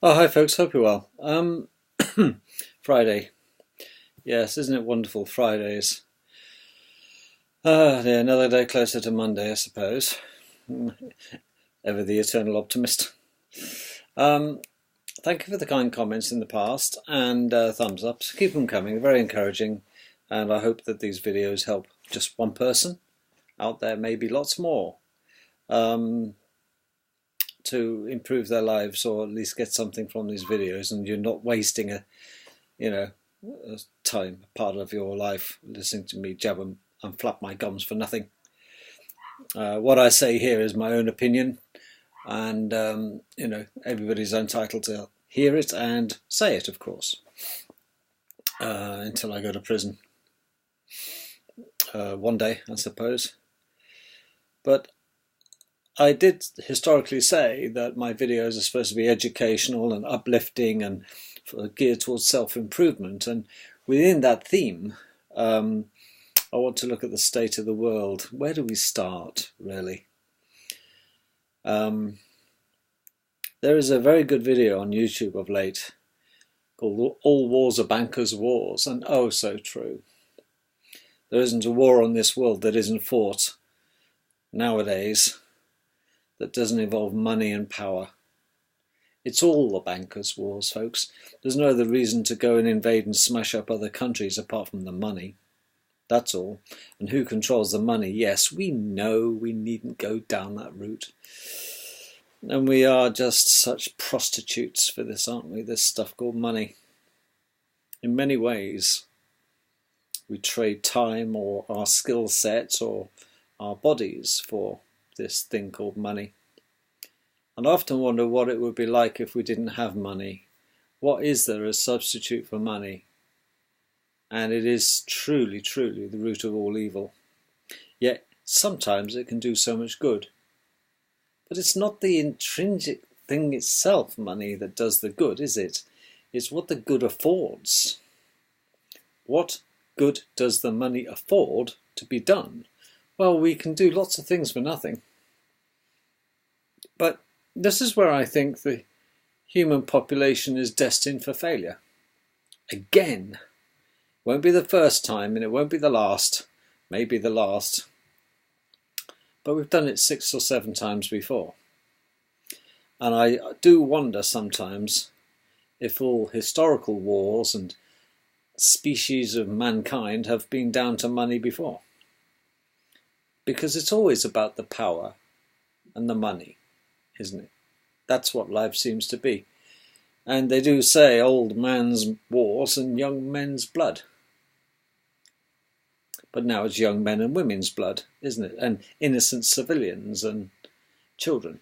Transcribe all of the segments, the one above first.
Oh, hi folks, hope you're well. Friday. Yes, isn't it wonderful, Fridays? Yeah, another day closer to Monday, I suppose. Ever the eternal optimist. Um, Thank you for the kind comments in the past and thumbs ups. Keep them coming, very encouraging. And I hope that these videos help just one person out there, maybe lots more, um, to improve their lives or at least get something from these videos. And you're not wasting you know, a time, part of your life, listening to me jab and flap my gums for nothing. What I say here is my own opinion, and everybody's entitled to hear it and say it, of course, until I go to prison one day, I suppose. But I did historically say that my videos are supposed to be educational and uplifting and geared towards self-improvement, and within that theme, I want to look at the state of the world. Where do we start, really? There is a very good video on YouTube of late called All Wars Are Bankers' Wars, and oh, so true. There isn't a war on this world that isn't fought nowadays that doesn't involve money and power. It's all the bankers' wars, folks. There's no other reason to go and invade and smash up other countries apart from the money. That's all. And who controls the money? Yes, we know we needn't go down that route. And we are just such prostitutes for this, aren't we? This stuff called money. In many ways, we trade time or our skill sets or our bodies for this thing called money. And I often wonder what it would be like if we didn't have money. What is there as a substitute for money? And it is truly, truly the root of all evil. Yet sometimes it can do so much good. But it's not the intrinsic thing itself, money, that does the good, is it? It's what the good affords. What good does the money afford to be done? Well, we can do lots of things for nothing. But this is where I think the human population is destined for failure. Again. Won't be the first time and it won't be the last. Maybe the last. But we've done it 6 or 7 times before. And I do wonder sometimes if all historical wars and species of mankind have been down to money before. Because it's always about the power and the money, isn't it? That's what life seems to be. And they do say old man's wars and young men's blood. But now it's young men and women's blood, isn't it? And innocent civilians and children.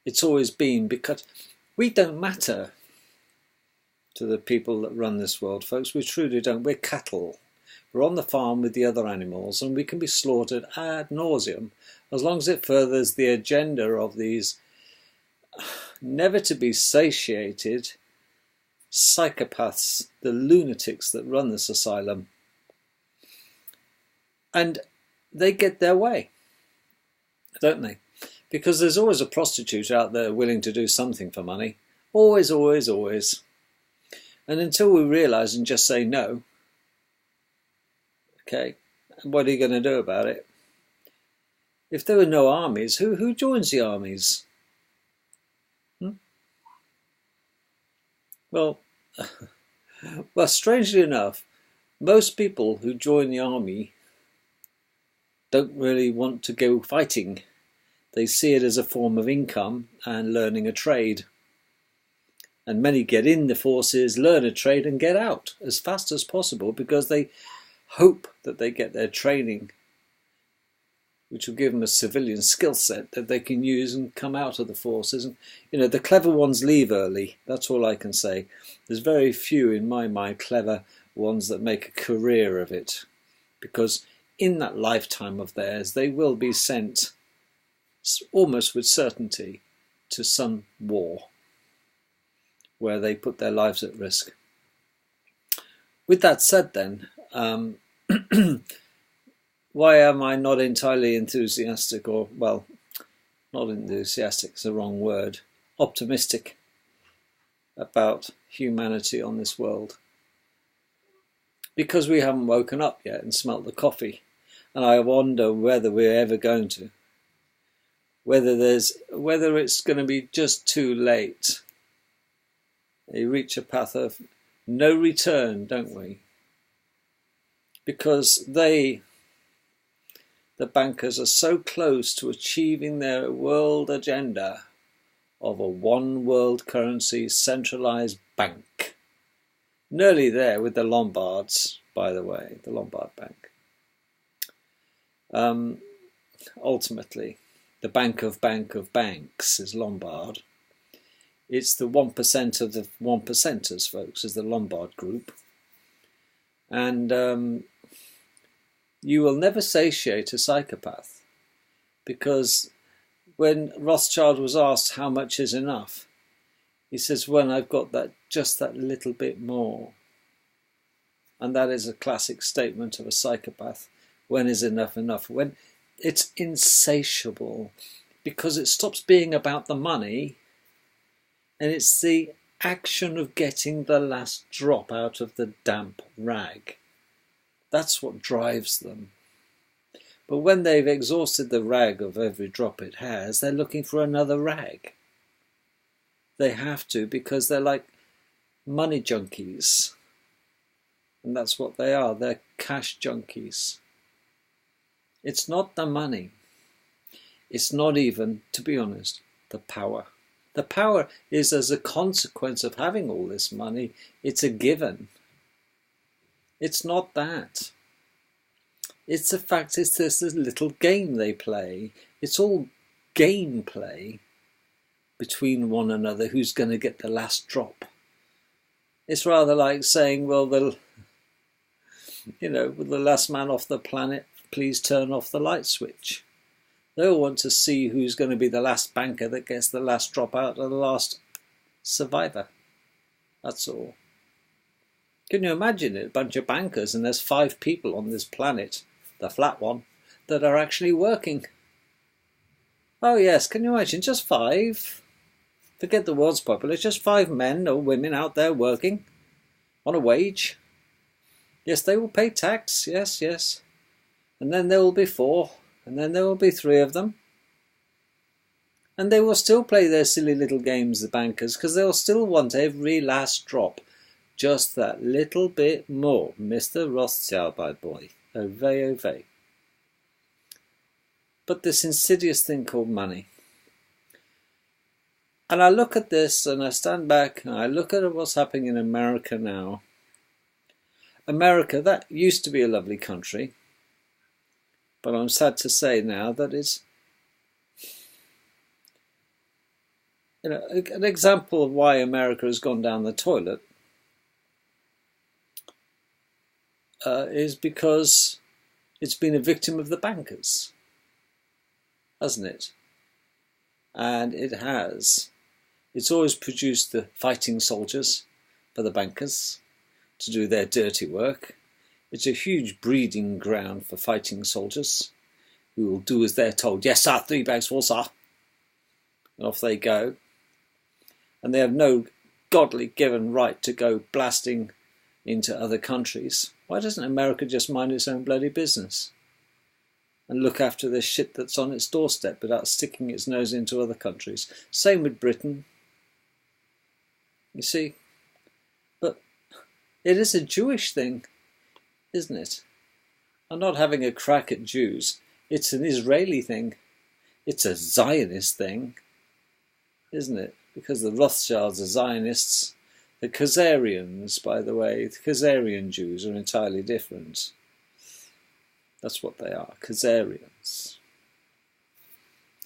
It's always been because we don't matter to the people that run this world, folks. We truly don't. We're cattle. We're on the farm with the other animals and we can be slaughtered ad nauseum as long as it furthers the agenda of these never to be satiated psychopaths, the lunatics that run this asylum. And they get their way, don't they? Because there's always a prostitute out there willing to do something for money. Always, always, always. And until we realise and just say no, okay, what are you going to do about it? If there were no armies, who joins the armies? Well, strangely enough, most people who join the army don't really want to go fighting. They see it as a form of income and learning a trade. And many get in the forces, learn a trade and get out as fast as possible because they hope that they get their training, which will give them a civilian skill set that they can use and come out of the forces. And, the clever ones leave early. That's all I can say. There's very few, in my mind, clever ones that make a career of it. Because in that lifetime of theirs, they will be sent almost with certainty to some war where they put their lives at risk. With that said then, why am I not entirely enthusiastic, or, well, not enthusiastic is the wrong word, optimistic about humanity on this world. Because we haven't woken up yet and smelt the coffee. And I wonder whether we're ever going to. Whether it's going to be just too late. We reach a path of no return, don't we? Because the bankers, are so close to achieving their world agenda of a one world currency centralized bank. Nearly there with the Lombards, by the way, the Lombard Bank. Ultimately, the Bank of Banks is Lombard. It's the 1% of the 1%ers, folks, is the Lombard group. And you will never satiate a psychopath, because when Rothschild was asked how much is enough, he says, when I've got just that little bit more. And that is a classic statement of a psychopath. When is enough enough? When it's insatiable, because it stops being about the money and it's the action of getting the last drop out of the damp rag. That's what drives them. But when they've exhausted the rag of every drop it has, they're looking for another rag. They have to, because they're like money junkies. And that's what they are. They're cash junkies. It's not the money. It's not even, to be honest, the power. The power is as a consequence of having all this money. It's a given. It's not that. It's the fact it's this little game they play. It's all game play between one another, who's going to get the last drop. It's rather like saying, well, will the last man off the planet please turn off the light switch? They all want to see who's going to be the last banker that gets the last drop out of the last survivor. That's all. Can you imagine it? A bunch of bankers, and there's 5 people on this planet, the flat one, that are actually working. Oh yes, can you imagine? Just 5. Forget the world's population. Just 5 men or women out there working on a wage. Yes, they will pay tax. Yes, yes. And then there will be 4. And then there will be 3 of them. And they will still play their silly little games, the bankers, because they'll still want every last drop. Just that little bit more. Mr. Rothschild, my boy. Ove, ove. But this insidious thing called money. And I look at this and I stand back and I look at what's happening in America now. America, that used to be a lovely country. But I'm sad to say now that it's, an example of why America has gone down the toilet is because it's been a victim of the bankers, hasn't it? And it has. It's always produced the fighting soldiers for the bankers to do their dirty work. It's a huge breeding ground for fighting soldiers who will do as they're told. Yes, sir, 3 bags full, sir. And off they go. And they have no godly given right to go blasting into other countries. Why doesn't America just mind its own bloody business and look after the shit that's on its doorstep without sticking its nose into other countries? Same with Britain. You see? But it is a Jewish thing, isn't it? I'm not having a crack at Jews. It's an Israeli thing. It's a Zionist thing, isn't it? Because the Rothschilds are Zionists. The Khazarians, by the way, the Khazarian Jews are entirely different. That's what they are, Khazarians.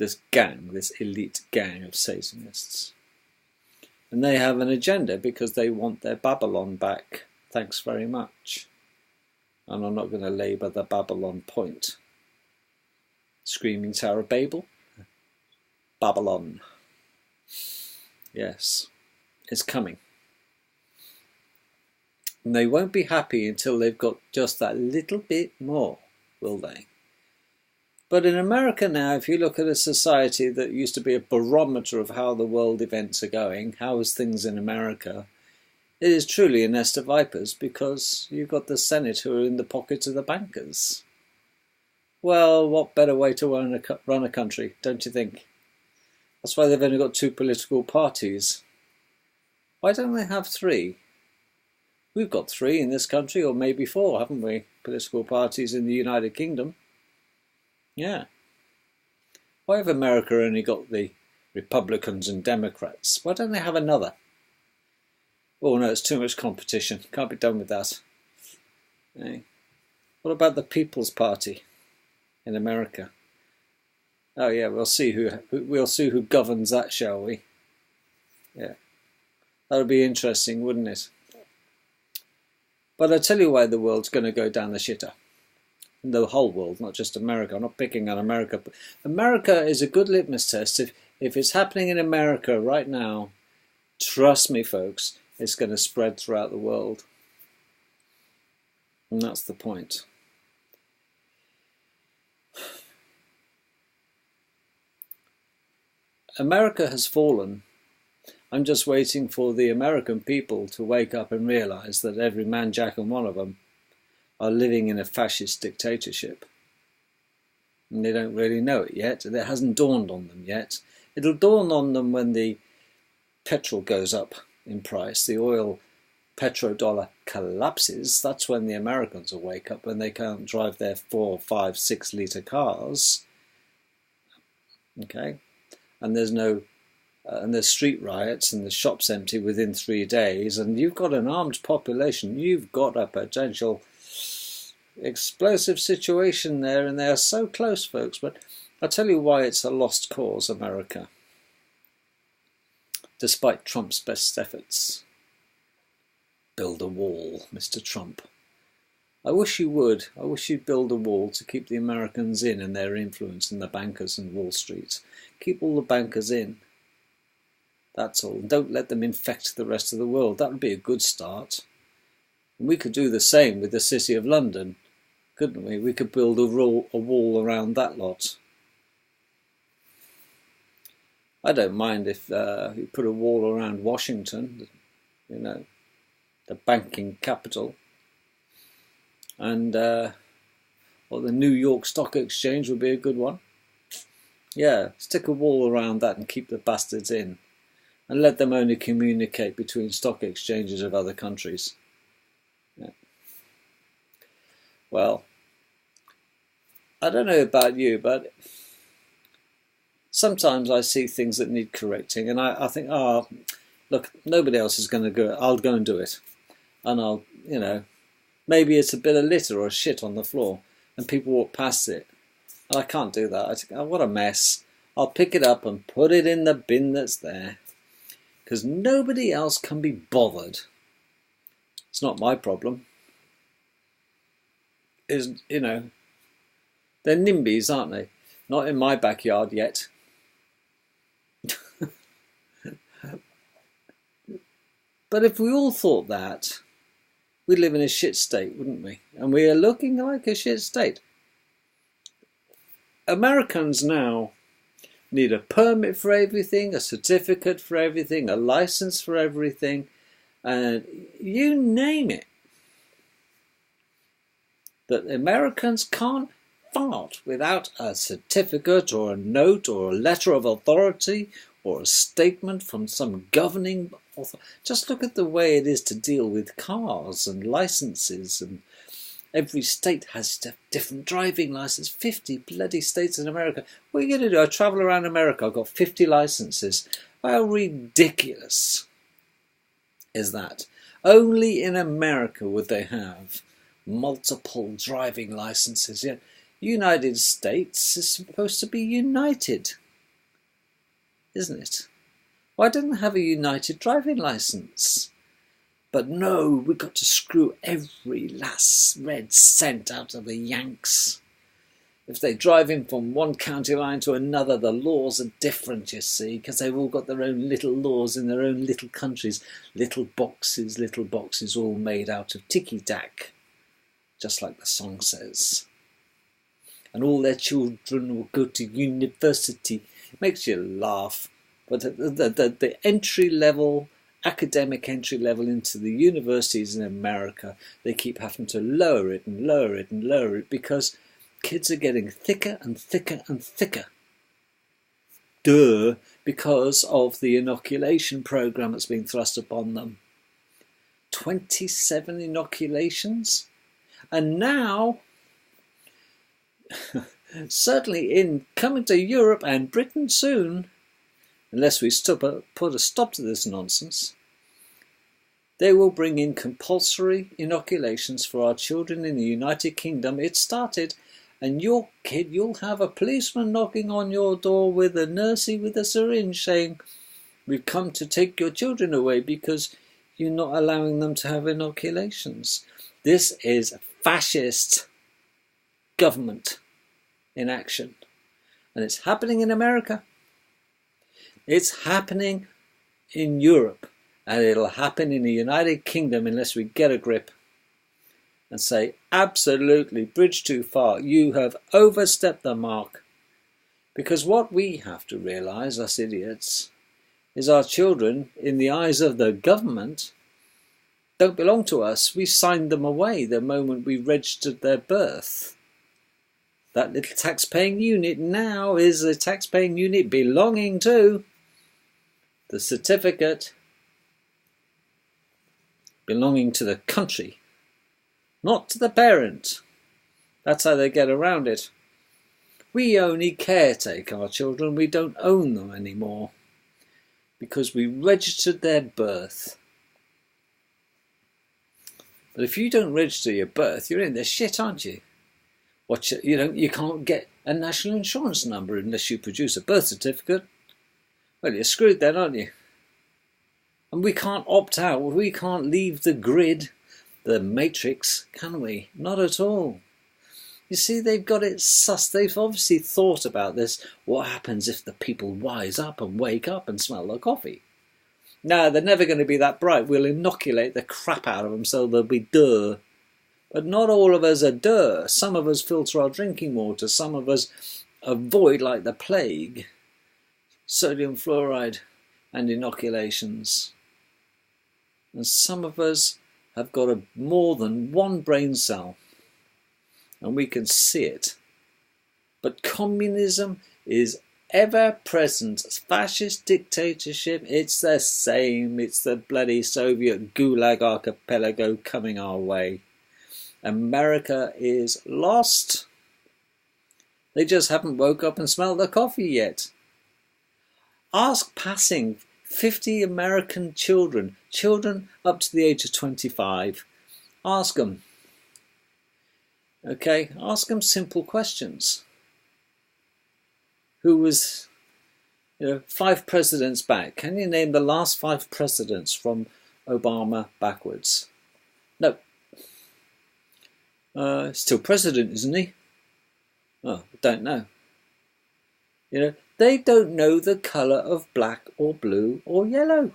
This gang, this elite gang of Satanists. And they have an agenda because they want their Babylon back. Thanks very much. And I'm not going to labour the Babylon point. Screaming Tower of Babel. Babylon. Yes, it's coming. And they won't be happy until they've got just that little bit more, will they? But in America now, if you look at a society that used to be a barometer of how the world events are going, how is things in America, it is truly a nest of vipers, because you've got the Senate who are in the pockets of the bankers. Well, what better way to run a country, don't you think? That's why they've only got 2 political parties. Why don't they have 3? We've got 3 in this country, or maybe 4, haven't we? Political parties in the United Kingdom. Yeah. Why have America only got the Republicans and Democrats? Why don't they have another? Oh no, it's too much competition. Can't be done with that. Hey. What about the People's Party in America? Oh yeah, we'll see who governs that, shall we? Yeah. That would be interesting, wouldn't it? But I tell you why the world's going to go down the shitter. The whole world, not just America. I'm not picking on America. But America is a good litmus test. If it's happening in America right now, trust me, folks, it's going to spread throughout the world. And that's the point. America has fallen. I'm just waiting for the American people to wake up and realise that every man, Jack and one of them are living in a fascist dictatorship. And they don't really know it yet. It hasn't dawned on them yet. It'll dawn on them when the petrol goes up in price, the oil petrodollar collapses. That's when the Americans will wake up, when they can't drive their 4, 5, 6 litre cars. Okay? And there's no and there's street riots and the shops empty within 3 days, and you've got an armed population, you've got a potential explosive situation there, and they are so close, folks. But I'll tell you why it's a lost cause, America, despite Trump's best efforts. Build a wall, Mr. Trump. I wish you would. I wish you'd build a wall to keep the Americans in and their influence and the bankers and Wall Street. Keep all the bankers in. That's all. Don't let them infect the rest of the world. That would be a good start. And we could do the same with the City of London, couldn't we? We could build a wall around that lot. I don't mind if you put a wall around Washington, you know, the banking capital, and or the New York Stock Exchange would be a good one. Yeah, stick a wall around that and keep the bastards in, and let them only communicate between stock exchanges of other countries. Yeah. Well, I don't know about you, but sometimes I see things that need correcting, and I think, oh, look, nobody else is going to do it. I'll go and do it. And I'll, you know, maybe it's a bit of litter or shit on the floor, and people walk past it. And I can't do that. I think, oh, what a mess. I'll pick it up and put it in the bin that's there, because nobody else can be bothered. It's not my problem. You know, they're NIMBYs, aren't they? Not in my backyard yet. But if we all thought that, we'd live in a shit state, wouldn't we? And we are looking like a shit state. Americans now need a permit for everything, a certificate for everything, a license for everything, and you name it. That Americans can't fart without a certificate or a note or a letter of authority or a statement from some governing authority. Just look at the way it is to deal with cars and licenses, and every state has a different driving license. 50 bloody states in America. What are you going to do? I travel around America, I've got 50 licenses. How ridiculous is that? Only in America would they have multiple driving licenses. Yet United States is supposed to be united, isn't it? Why don't they have a united driving license? But no, we've got to screw every last red cent out of the Yanks. If they drive in from one county line to another, the laws are different, you see, because they've all got their own little laws in their own little countries. Little boxes all made out of ticky-tack, just like the song says. and all their children will go to university. It makes you laugh. But the entry level, academic entry level into the universities in America, they keep having to lower it and lower it and lower it because kids are getting thicker and thicker and thicker. Duh, because of the inoculation program that's being thrust upon them. 27 inoculations? And now, certainly in coming to Europe and Britain soon, unless we put a stop to this nonsense, they will bring in compulsory inoculations for our children in the United Kingdom. It started, and your kid, you'll have a policeman knocking on your door with a nursey with a syringe saying, "We've come to take your children away because you're not allowing them to have inoculations." This is fascist government in action. And it's happening in America. It's happening in Europe. And it'll happen in the United Kingdom unless we get a grip and say, absolutely, bridge too far. You have overstepped the mark. Because what we have to realise, us idiots, is our children, in the eyes of the government, don't belong to us. We signed them away the moment we registered their birth. That little tax-paying unit now is a tax-paying unit belonging to the certificate, belonging to the country, not to the parent. That's how they get around it. We only caretake our children. We don't own them anymore because we registered their birth. But if you don't register your birth, you're in the shit, aren't you? You can't get a national insurance number unless you produce a birth certificate. Well, you're screwed then, aren't you? And we can't opt out. We can't leave the grid, the matrix, can we? Not at all. You see, they've got it sussed. They've obviously thought about this. What happens if the people wise up and wake up and smell the coffee? No, they're never going to be that bright. We'll inoculate the crap out of them so they'll be duh. But not all of us are duh. Some of us filter our drinking water. Some of us avoid, like the plague, sodium fluoride and inoculations. And some of us have got more than one brain cell. And we can see it. But communism is ever-present. Fascist dictatorship, it's the same. It's the bloody Soviet Gulag archipelago coming our way. America is lost. They just haven't woke up and smelled the coffee yet. Ask passing 50 American children up to the age of 25. Ask them. Okay, ask them simple questions. Who was, 5 presidents back? Can you name the last 5 presidents from Obama backwards? No. Still president, isn't he? Oh, don't know. They don't know the colour of black or blue or yellow.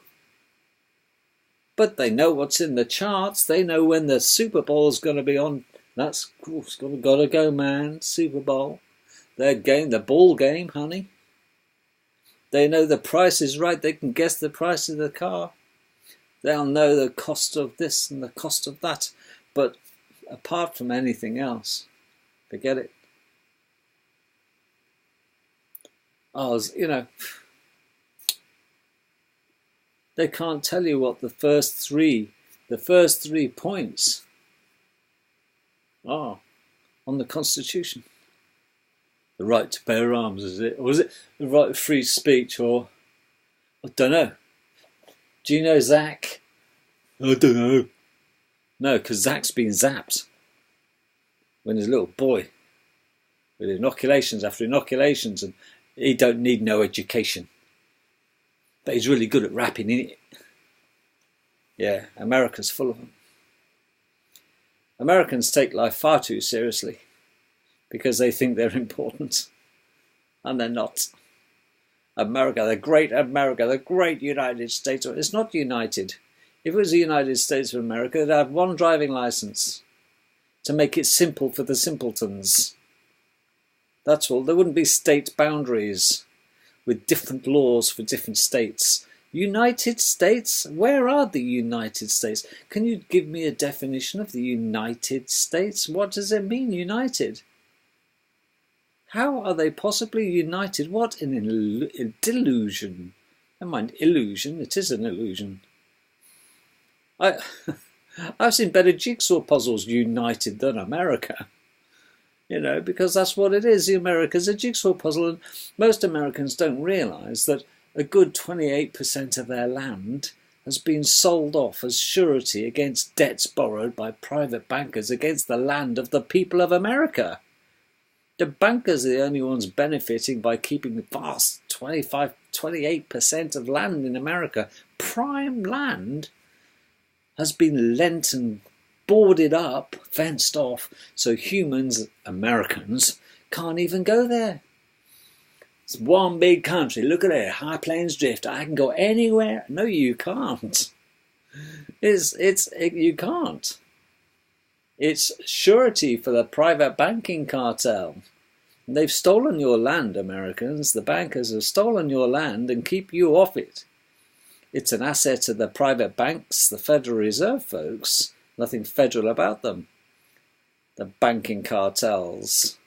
But they know what's in the charts. They know when the Super Bowl is going to be on. That's cool. It's got to go, man. Super Bowl. Their game, the ball game, honey. They know the price is right. They can guess the price of the car. They'll know the cost of this and the cost of that. But apart from anything else, forget it. They can't tell you what the first three points are on the Constitution. The right to bear arms, is it? Or is it the right of free speech? Or I don't know. Do you know Zach? I don't know. No, because Zach's been zapped when he's a little boy with inoculations after inoculations, and he don't need no education. But he's really good at rapping, isn't it? Yeah, America's full of them. Americans take life far too seriously because they think they're important, and they're not. America, the great United States. It's not united. If it was the United States of America, they'd have one driving license to make it simple for the simpletons. That's all. There wouldn't be state boundaries with different laws for different states. United States? Where are the United States? Can you give me a definition of the United States? What does it mean, united? How are they possibly united? What an delusion. Never mind, illusion. It is an illusion. I've seen better jigsaw puzzles united than America. You know, because that's what it is. America's a jigsaw puzzle, and most Americans don't realise that a good 28% of their land has been sold off as surety against debts borrowed by private bankers against the land of the people of America. The bankers are the only ones benefiting by keeping the vast 28% of land in America. Prime land has been lent and boarded up, fenced off, so humans, Americans, can't even go there. It's one big country. Look at it, High Plains Drift. I can go anywhere. No, you can't. You can't. It's surety for the private banking cartel. They've stolen your land, Americans. The bankers have stolen your land and keep you off it. It's an asset of the private banks, the Federal Reserve folks. Nothing federal about them. The banking cartels.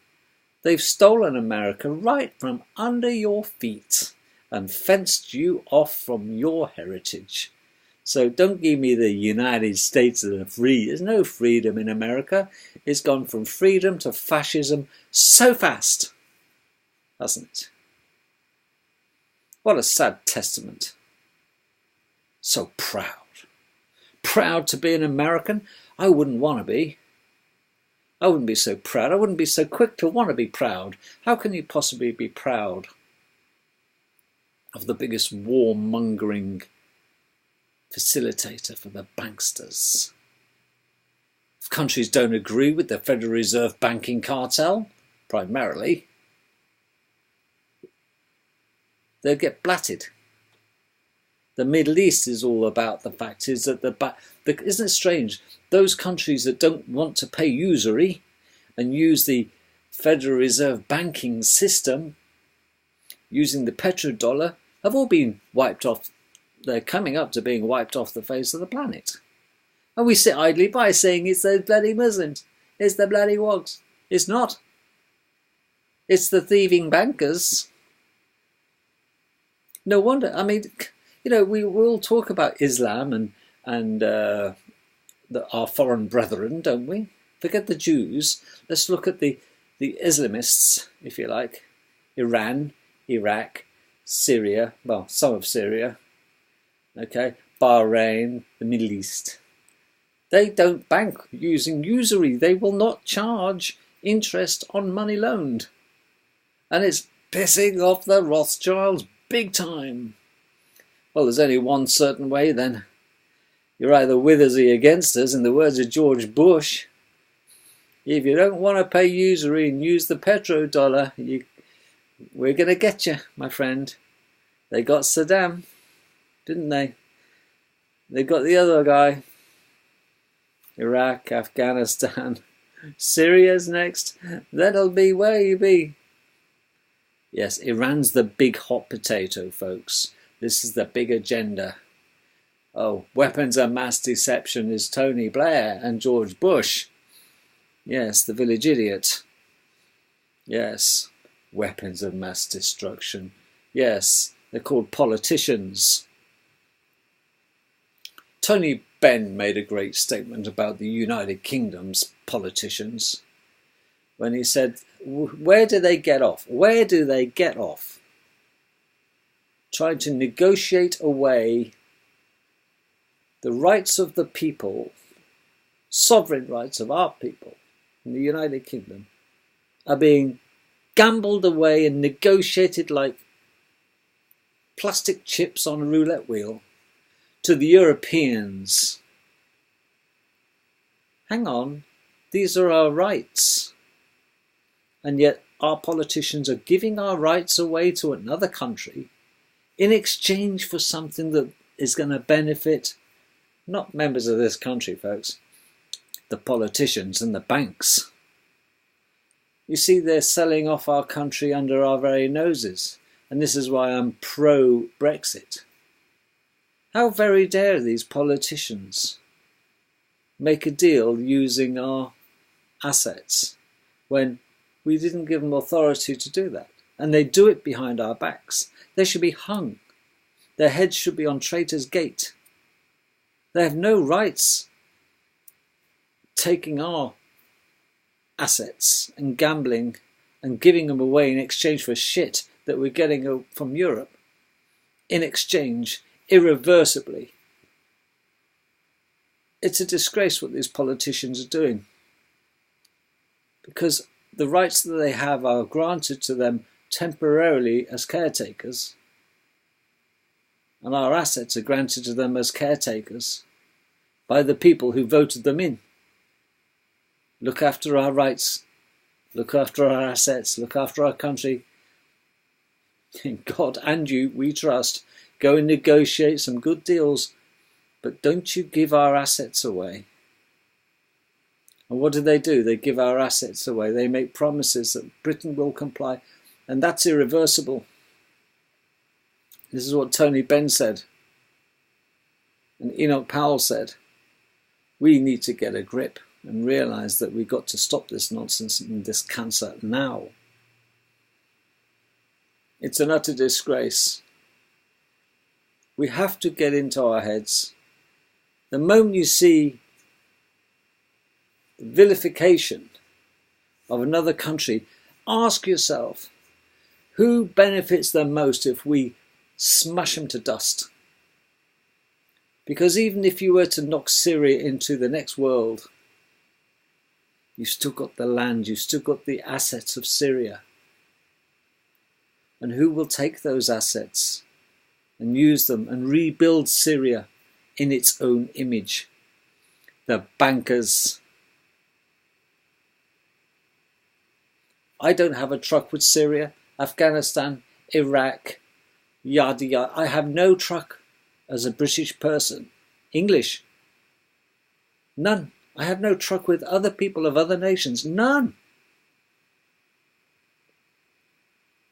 They've stolen America right from under your feet and fenced you off from your heritage. So don't give me the United States of the free. There's no freedom in America. It's gone from freedom to fascism so fast, hasn't it? What a sad testament. So proud. Proud to be an American? I wouldn't want to be. I wouldn't be so proud. I wouldn't be so quick to want to be proud. How can you possibly be proud of the biggest warmongering facilitator for the banksters? If countries don't agree with the Federal Reserve banking cartel, primarily, they'll get blatted. The Middle East is all about the fact is that isn't it strange? Those countries that don't want to pay usury and use the Federal Reserve banking system, using the petrodollar, have all been wiped off. They're coming up to being wiped off the face of the planet. And we sit idly by saying it's those bloody Muslims. It's the bloody wogs. It's not. It's the thieving bankers. No wonder. I mean, you know, we will talk about Islam and our foreign brethren, don't we? Forget the Jews. Let's look at the Islamists, if you like. Iran, Iraq, Syria, well, some of Syria, okay, Bahrain, the Middle East. They don't bank using usury. They will not charge interest on money loaned. And it's pissing off the Rothschilds big time. Well, there's only one certain way then. You're either with us or against us, in the words of George Bush. If you don't want to pay usury and use the petrodollar, we're going to get you, my friend. They got Saddam, didn't they? They got the other guy. Iraq, Afghanistan. Syria's next. That'll be where you be. Yes, Iran's the big hot potato, folks. This is the big agenda. Oh, weapons of mass deception is Tony Blair and George Bush. Yes, the village idiot. Yes, weapons of mass destruction. Yes, they're called politicians. Tony Benn made a great statement about the United Kingdom's politicians when he said, where do they get off? Where do they get off? Trying to negotiate away the rights of the people, sovereign rights of our people in the United Kingdom, are being gambled away and negotiated like plastic chips on a roulette wheel to the Europeans. Hang on, these are our rights. And yet our politicians are giving our rights away to another country in exchange for something that is going to benefit not members of this country, folks, the politicians and the banks. You see, they're selling off our country under our very noses. And this is why I'm pro-Brexit. How very dare these politicians make a deal using our assets when we didn't give them authority to do that. And they do it behind our backs. They should be hung. Their heads should be on Traitors' Gate. They have no rights taking our assets and gambling and giving them away in exchange for shit that we're getting from Europe. In exchange, irreversibly. It's a disgrace what these politicians are doing. Because the rights that they have are granted to them temporarily as caretakers, and our assets are granted to them as caretakers by the people who voted them in. Look after our rights, look after our assets, look after our country. In God and you we trust. Go and negotiate some good deals, but don't you give our assets away. And what do? They give our assets away. They make promises that Britain will comply, and that's irreversible. This is what Tony Benn said, and Enoch Powell said. We need to get a grip and realise that we've got to stop this nonsense and this cancer now. It's an utter disgrace. We have to get into our heads. The moment you see the vilification of another country, ask yourself, who benefits the most if we smash them to dust? Because even if you were to knock Syria into the next world, you've still got the land, you've still got the assets of Syria. And who will take those assets and use them and rebuild Syria in its own image? The bankers. I don't have a truck with Syria, Afghanistan, Iraq, yada yada. I have no truck as a British person. English. None. I have no truck with other people of other nations. None.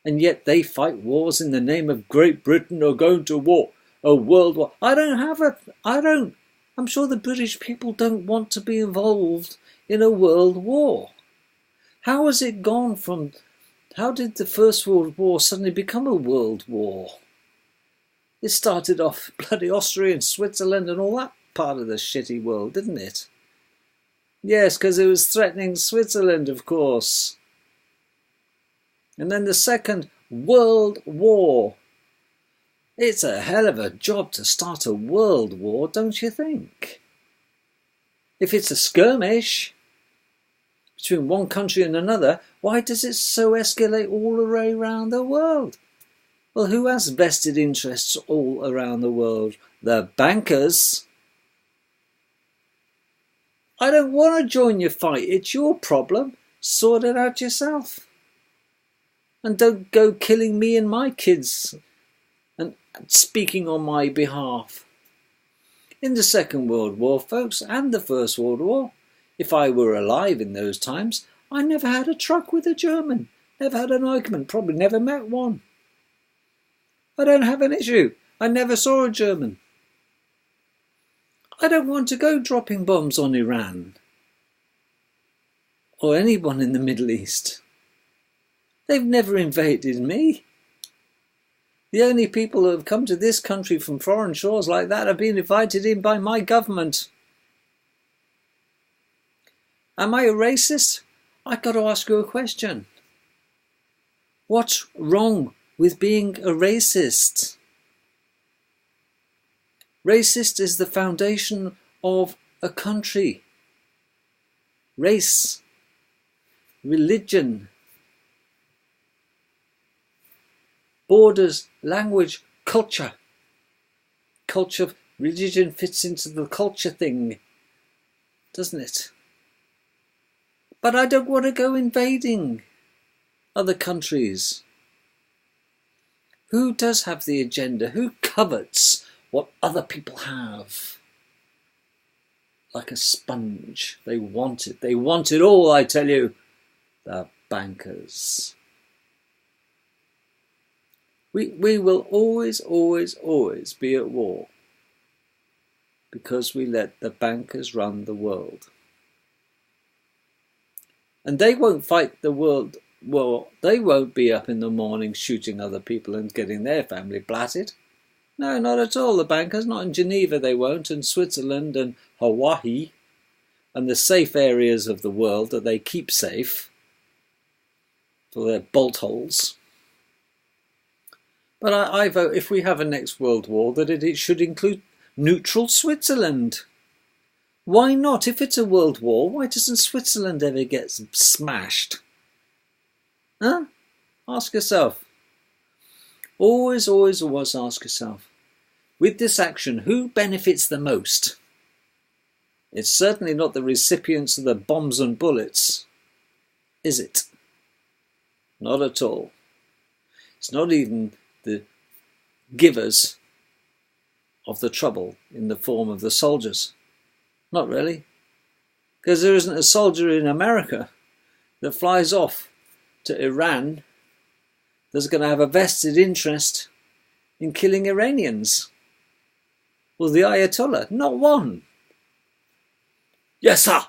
And yet they fight wars in the name of Great Britain or going to war, a world war. I'm sure the British people don't want to be involved in a world war. How has it gone from, how did the First World War suddenly become a world war? It started off bloody Austria and Switzerland and all that part of the shitty world, didn't it? Yes, because it was threatening Switzerland, of course. And then the Second World War. It's a hell of a job to start a world war, don't you think? If it's a skirmish between one country and another, why does it so escalate all the way around the world? Well, who has vested interests all around the world? The bankers. I don't want to join your fight. It's your problem. Sort it out yourself. And don't go killing me and my kids and speaking on my behalf. In the Second World War, folks, and the First World War, if I were alive in those times, I never had a truck with a German. Never had an argument. Probably never met one. I don't have an issue. I never saw a German. I don't want to go dropping bombs on Iran or anyone in the Middle East. They've never invaded me. The only people who have come to this country from foreign shores like that have been invited in by my government. Am I a racist? I've got to ask you a question. What's wrong with being a racist? Racist is the foundation of a country. Race, religion, borders, language, culture. Culture, religion fits into the culture thing, doesn't it? But I don't want to go invading other countries. Who does have the agenda? Who covets what other people have? Like a sponge. They want it. They want it all, I tell you. The bankers. We will always, always, always be at war because we let the bankers run the world. And they won't fight the world war. They won't be up in the morning shooting other people and getting their family blatted. No, not at all, the bankers. Not in Geneva they won't, and Switzerland and Hawaii and the safe areas of the world that they keep safe for their bolt holes. But I vote, if we have a next world war, that it should include neutral Switzerland. Why not? If it's a world war, why doesn't Switzerland ever get smashed? Huh? Ask yourself. Always, always, always ask yourself. With this action, who benefits the most? It's certainly not the recipients of the bombs and bullets, is it? Not at all. It's not even the givers of the trouble in the form of the soldiers. Not really. Because there isn't a soldier in America that flies off to Iran that's going to have a vested interest in killing Iranians. Well, the Ayatollah, not one. Yes, sir.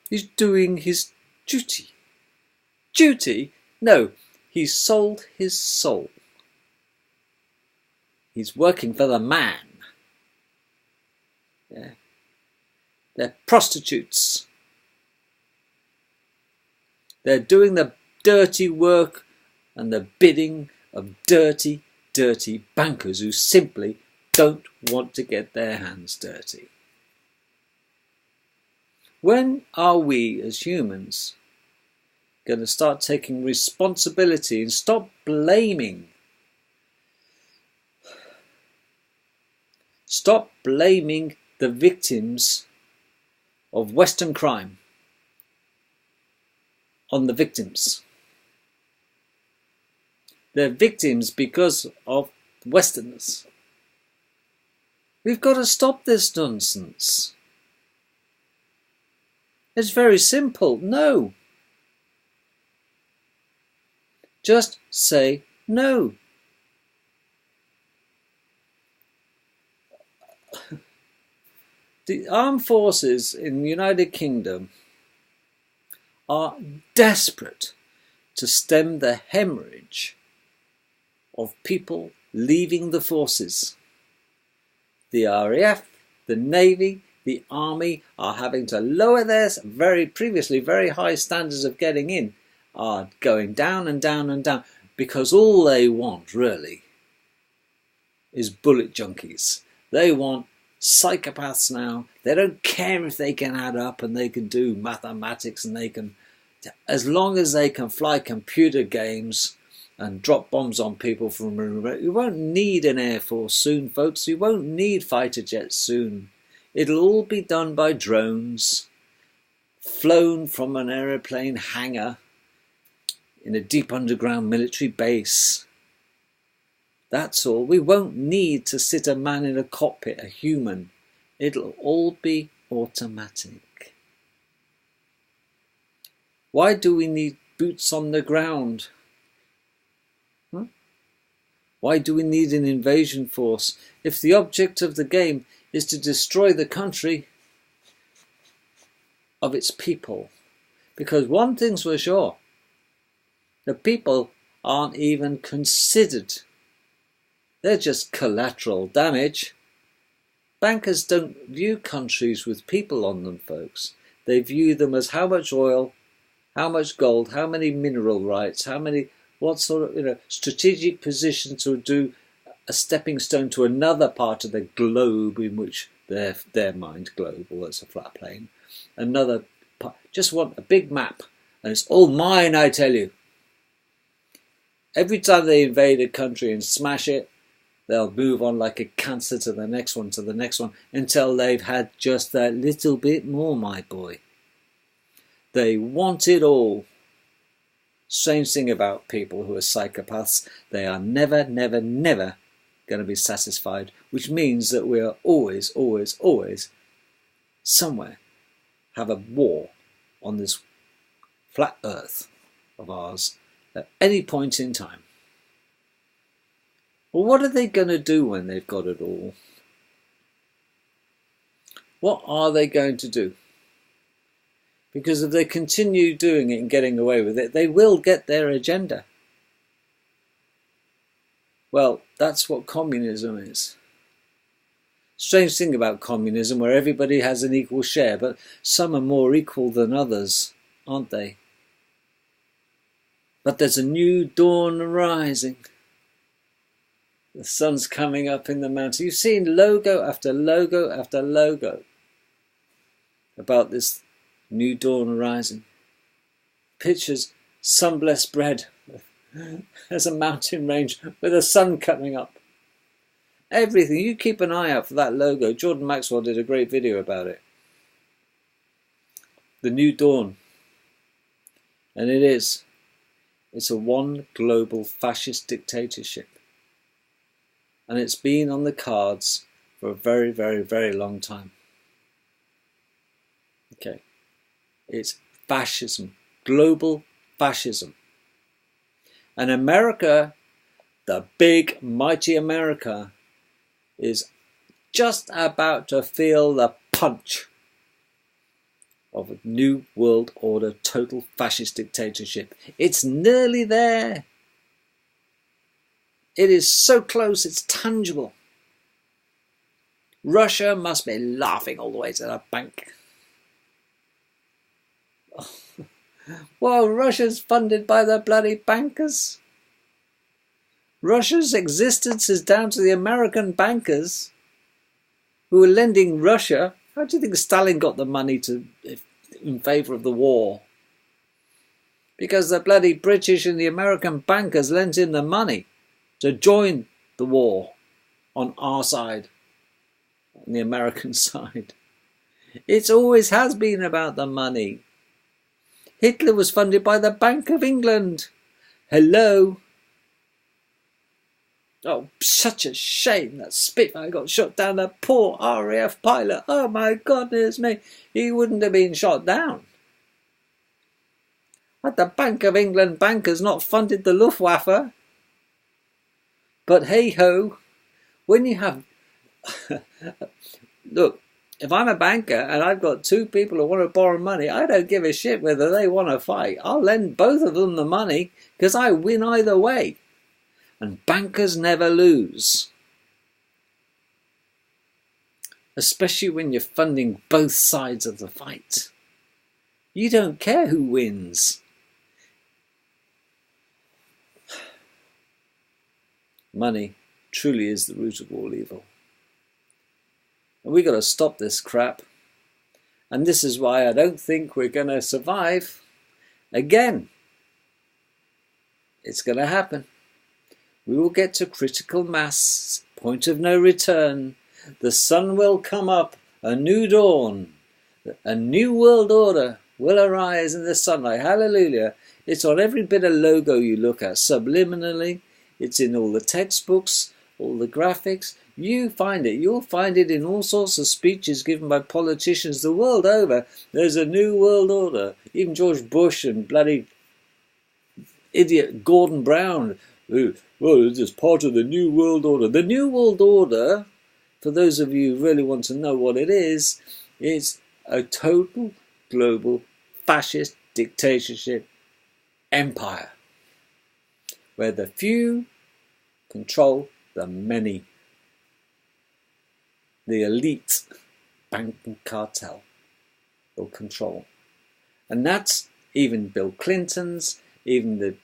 He's doing his duty. Duty? No. He's sold his soul. He's working for the man. Yeah. They're prostitutes. They're doing the dirty work and the bidding of dirty, dirty bankers who simply don't want to get their hands dirty. When are we as humans going to start taking responsibility and stop blaming? Stop blaming the victims of Western crime on the victims. They're victims because of Westerners. We've got to stop this nonsense. It's very simple. No. Just say no. The armed forces in the United Kingdom are desperate to stem the hemorrhage of people leaving the forces. The RAF, the Navy, the Army are having to lower their previously very high standards of getting in, are going down and down and down, because all they want really is bullet junkies. They want psychopaths now. They don't care if they can add up and they can do mathematics and they can, as long as they can fly computer games and drop bombs on people from remote. You won't need an air force soon, folks. You won't need fighter jets soon. It'll all be done by drones, flown from an aeroplane hangar in a deep underground military base. That's all. We won't need to sit a man in a cockpit, a human. It'll all be automatic. Why do we need boots on the ground? Why do we need an invasion force if the object of the game is to destroy the country of its people? Because one thing's for sure, the people aren't even considered. They're just collateral damage. Bankers don't view countries with people on them, folks. They view them as how much oil, how much gold, how many mineral rights, what sort of strategic position to do a stepping stone to another part of the globe in which their mind globe, or it's a flat plane, another part. Just want a big map, and it's all mine, I tell you. Every time they invade a country and smash it, they'll move on like a cancer to the next one, until they've had just that little bit more, my boy. They want it all. Strange thing about people who are psychopaths, they are never, never, never going to be satisfied, which means that we are always, always, always somewhere have a war on this flat earth of ours at any point in time. Well, what are they going to do when they've got it all? What are they going to do? Because if they continue doing it and getting away with it, they will get their agenda. Well, that's what communism is. Strange thing about communism, where everybody has an equal share, but some are more equal than others, aren't they? But there's a new dawn rising. The sun's coming up in the mountain. You've seen logo after logo after logo about this new dawn rising. Pictures, sun-blessed bread. There's a mountain range with the sun coming up. Everything. You keep an eye out for that logo. Jordan Maxwell did a great video about it. The new dawn. And it is. It's a one global fascist dictatorship. And it's been on the cards for a very, very, very long time. Okay. It's fascism. Global fascism. And America, the big, mighty America, is just about to feel the punch of a new world order, total fascist dictatorship. It's nearly there. It is so close, it's tangible. Russia must be laughing all the way to the bank. Well, Russia's funded by the bloody bankers. Russia's existence is down to the American bankers who are lending Russia. How do you think Stalin got the money in favour of the war? Because the bloody British and the American bankers lent him the money to join the war on our side, on the American side. It always has been about the money. Hitler was funded by the Bank of England. Hello? Oh, such a shame that Spitfire got shot down. The poor RAF pilot. Oh my goodness me. He wouldn't have been shot down. Had the Bank of England bankers not funded the Luftwaffe? But hey ho, when you have... Look, if I'm a banker and I've got two people who want to borrow money, I don't give a shit whether they want to fight. I'll lend both of them the money because I win either way. And bankers never lose. Especially when you're funding both sides of the fight. You don't care who wins. Money truly is the root of all evil. And we got to stop this crap. And this is why I don't think we're going to survive again. It's going to happen. We will get to critical mass, point of no return. The sun will come up, a new dawn. A new world order will arise in the sunlight. Hallelujah. It's on every bit of logo you look at, subliminally. It's in all the textbooks, all the graphics. You find it. You'll find it in all sorts of speeches given by politicians the world over. There's a new world order. Even George Bush and bloody idiot Gordon Brown. Well, it's part of the new world order. The new world order, for those of you who really want to know what it is a total global fascist dictatorship empire where the few control the many. The elite banking cartel will control. And that's even Bill Clinton's, even the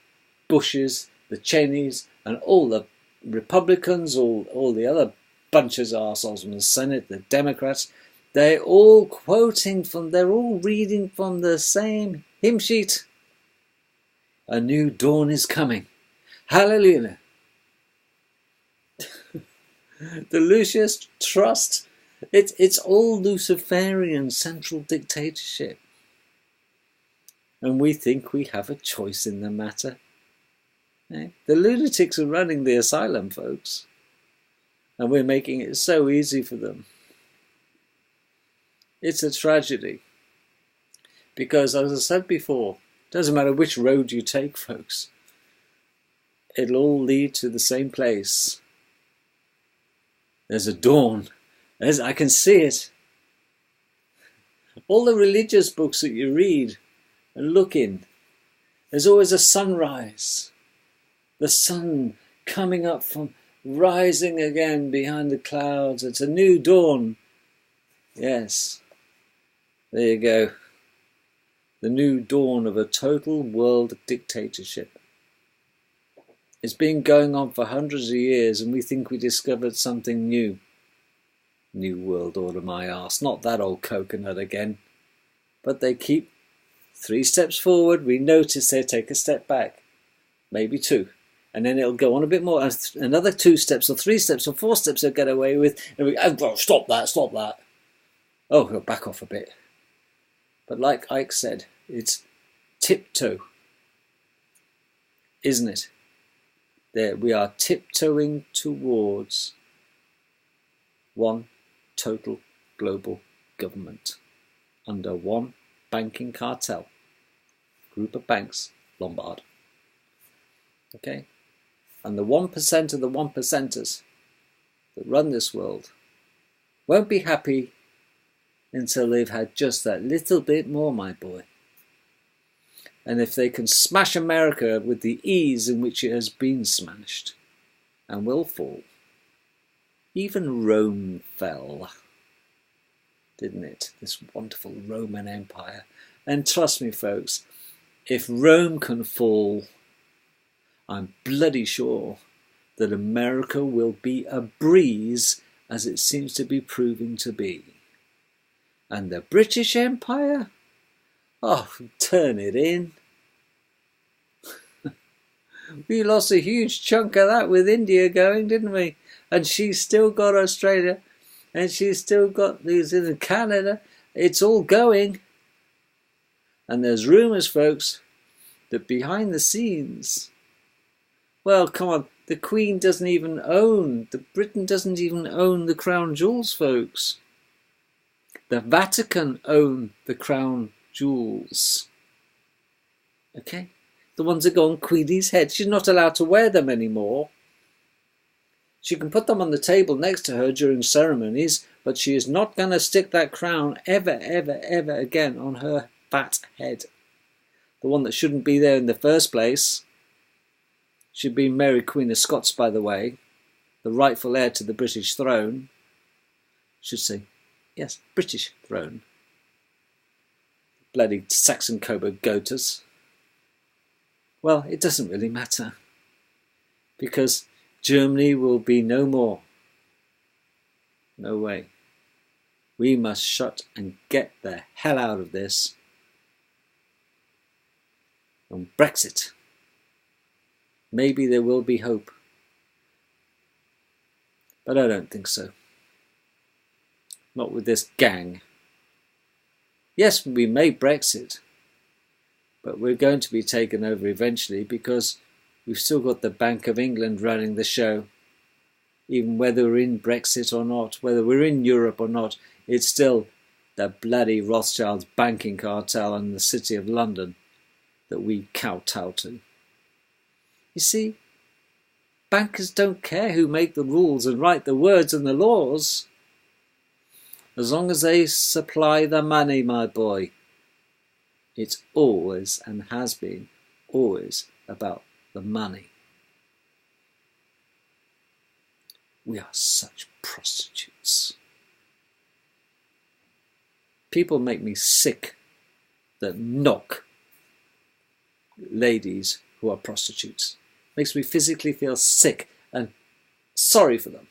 Bushes, the Cheneys, and all the Republicans, all the other bunches of arseholes in the Senate, the Democrats. They're all they're all reading from the same hymn sheet. A new dawn is coming. Hallelujah. The Lucius Trust, it's all Luciferian central dictatorship. And we think we have a choice in the matter. The lunatics are running the asylum, folks. And we're making it so easy for them. It's a tragedy. Because, as I said before, Doesn't matter which road you take, folks. It'll all lead to the same place. There's a dawn. I can see it. All the religious books that you read and look in, there's always a sunrise. The sun coming up from rising again behind the clouds. It's a new dawn. Yes. There you go. The new dawn of a total world dictatorship. It's been going on for hundreds of years and we think we discovered something new. New world order, my arse. Not that old coconut again. But they keep 3 steps forward. We notice they take a step back. Maybe 2. And then it'll go on a bit more. Another 2 steps or 3 steps or 4 steps they'll get away with. And we oh, stop that, stop that. Oh, we'll back off a bit. But like Ike said, it's tiptoe. Isn't it? There, we are tiptoeing towards one total global government under one banking cartel, group of banks, Lombard. Okay? And the 1% of the 1%ers that run this world won't be happy until they've had just that little bit more, my boy. And if they can smash America with the ease in which it has been smashed, and will fall. Even Rome fell, didn't it? This wonderful Roman Empire. And trust me, folks, if Rome can fall, I'm bloody sure that America will be a breeze, as it seems to be proving to be. And the British Empire? Oh, turn it in. We lost a huge chunk of that with India going, didn't we? And she's still got Australia, and she's still got New Zealand, Canada. It's all going. And there's rumours, folks, that behind the scenes, well, come on, the Queen doesn't even own, Britain doesn't even own the crown jewels, folks. The Vatican own the crown jewels. Okay? The ones that go on Queenie's head. She's not allowed to wear them anymore. She can put them on the table next to her during ceremonies, but she is not going to stick that crown ever, ever, ever again on her fat head. The one that shouldn't be there in the first place. She'd been Mary Queen of Scots, by the way, the rightful heir to the British throne. Should say, yes, British throne. Bloody Saxon Coburg-Gothas. Well, it doesn't really matter, because Germany will be no more. No way. We must shut and get the hell out of this. On Brexit, maybe there will be hope. But I don't think so. Not with this gang. Yes, we may Brexit, but we're going to be taken over eventually because we've still got the Bank of England running the show. Even whether we're in Brexit or not, whether we're in Europe or not, it's still the bloody Rothschilds banking cartel in the city of London that we kowtow to. You see, bankers don't care who make the rules and write the words and the laws. As long as they supply the money, my boy. It's always, and has been, always about the money. We are such prostitutes. People make me sick that knock ladies who are prostitutes. Makes me physically feel sick and sorry for them.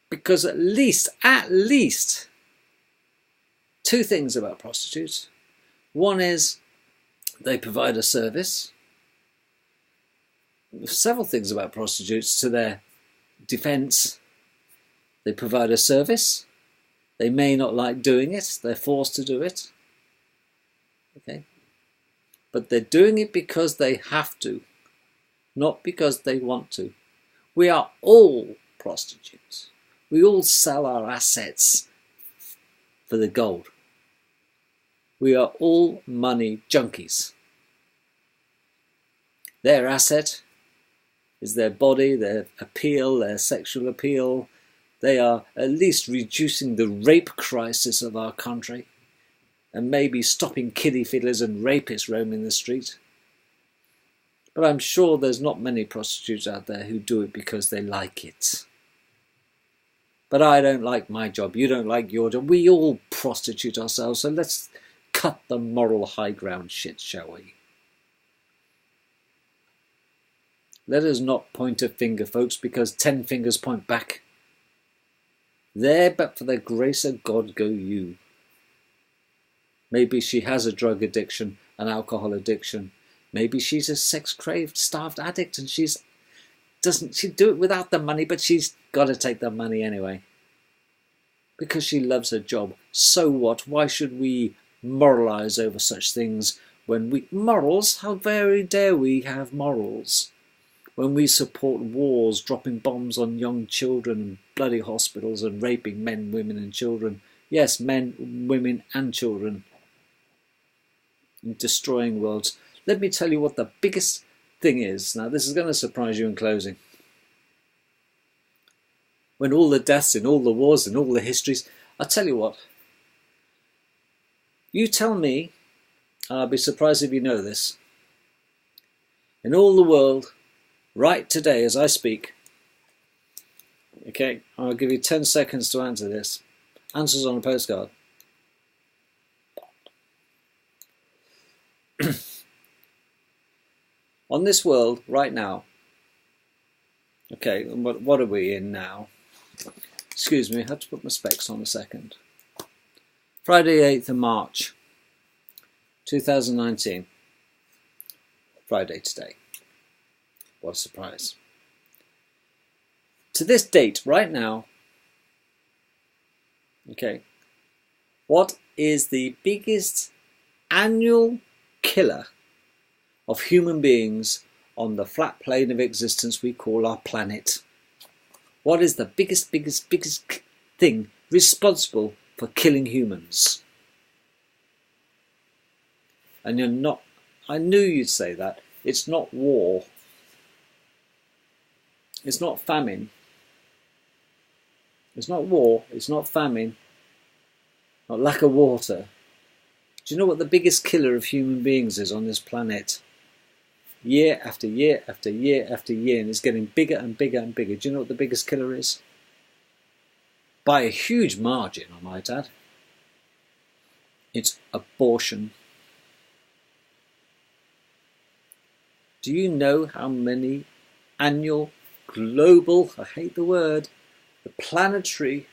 Because at least, 2 things about prostitutes. One is they provide a service. Several things about prostitutes to their defense. They provide a service. They may not like doing it. They're forced to do it. Okay? But they're doing it because they have to, not because they want to. We are all prostitutes. We all sell our assets for the gold. We are all money junkies. Their asset is their body, their appeal, their sexual appeal. They are at least reducing the rape crisis of our country and maybe stopping kiddie fiddlers and rapists roaming the street. But I'm sure there's not many prostitutes out there who do it because they like it. But I don't like my job, you don't like your job. We all prostitute ourselves, so let's cut the moral high ground shit, shall we? Let us not point a finger, folks, because 10 fingers point back. There, but for the grace of God, go you. Maybe she has a drug addiction, an alcohol addiction. Maybe she's a sex-craved, starved addict, and doesn't she do it without the money, but she's got to take the money anyway. Because she loves her job. So what? Why should we moralise over such things when morals? How very dare we have morals? When we support wars, dropping bombs on young children and bloody hospitals and raping men, women and children. Yes, men, women and children. And destroying worlds. Let me tell you what the biggest thing is. Now, this is going to surprise you in closing. When all the deaths in all the wars and all the histories, I'll tell you what. You tell me, and I'll be surprised if you know this. In all the world, right today as I speak, okay, I'll give you 10 seconds to answer this. Answers on a postcard. On this world, right now, okay, what are we in now? Excuse me, I have to put my specs on a second. Friday 8th of March, 2019. Friday today. What a surprise. To this date, right now, okay, what is the biggest annual killer of human beings on the flat plane of existence we call our planet? What is the biggest thing responsible for killing humans? And you're not, I knew you'd say that. It's not war. It's not famine. It's not war. It's not famine. Not lack of water. Do you know what the biggest killer of human beings is on this planet? Year after year after year after year, and it's getting bigger and bigger and bigger. Do you know what the biggest killer is? By a huge margin, I might add. It's abortion. Do you know how many annual global, I hate the word, the planetary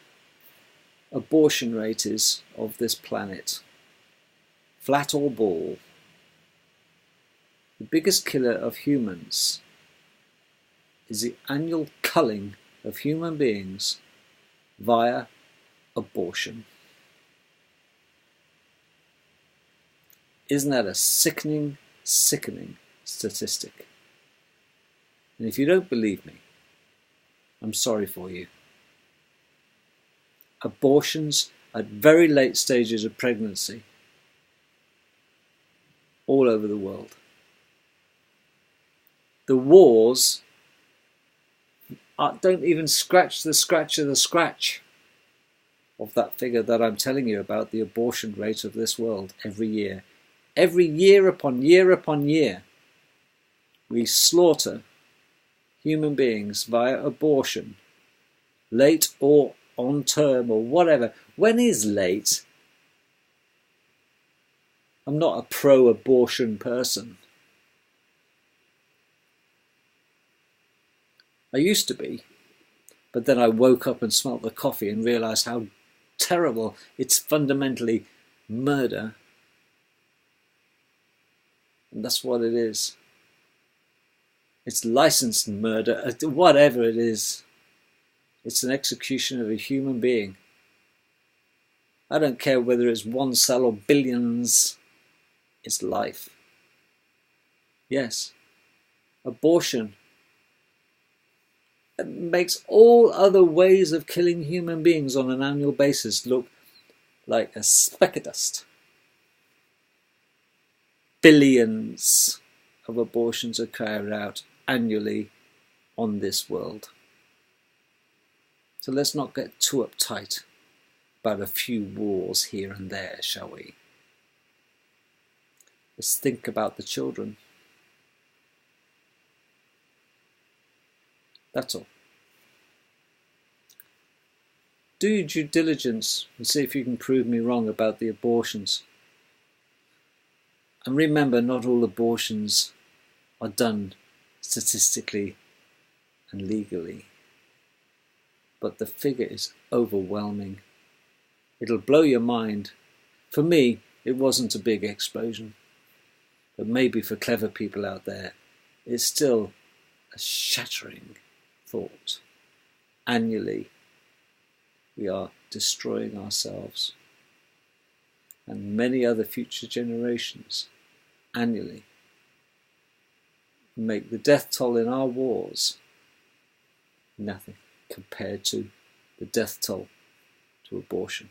abortion rate is of this planet? Flat or ball? The biggest killer of humans is the annual culling of human beings via abortion. Isn't that a sickening, sickening statistic? And if you don't believe me, I'm sorry for you. Abortions at very late stages of pregnancy all over the world. The wars don't even scratch the scratch of the scratch of that figure that I'm telling you about, the abortion rate of this world every year. Every year upon year upon year, we slaughter human beings via abortion, late or on term or whatever. When is late? I'm not a pro-abortion person. I used to be, but then I woke up and smelt the coffee and realised how terrible. It's fundamentally murder. And that's what it is. It's licensed murder, whatever it is. It's an execution of a human being. I don't care whether it's one cell or billions. It's life. Yes, abortion makes all other ways of killing human beings on an annual basis look like a speck of dust. billions of abortions are carried out annually on this world. So let's not get too uptight about a few wars here and there, shall we? Let's think about the children. That's all. Do your due diligence and see if you can prove me wrong about the abortions. And remember, not all abortions are done statistically and legally. But the figure is overwhelming. It'll blow your mind. For me, it wasn't a big explosion. But maybe for clever people out there, it's still a shattering thought. Annually, we are destroying ourselves and many other future generations annually. Make the death toll in our wars nothing compared to the death toll to abortion.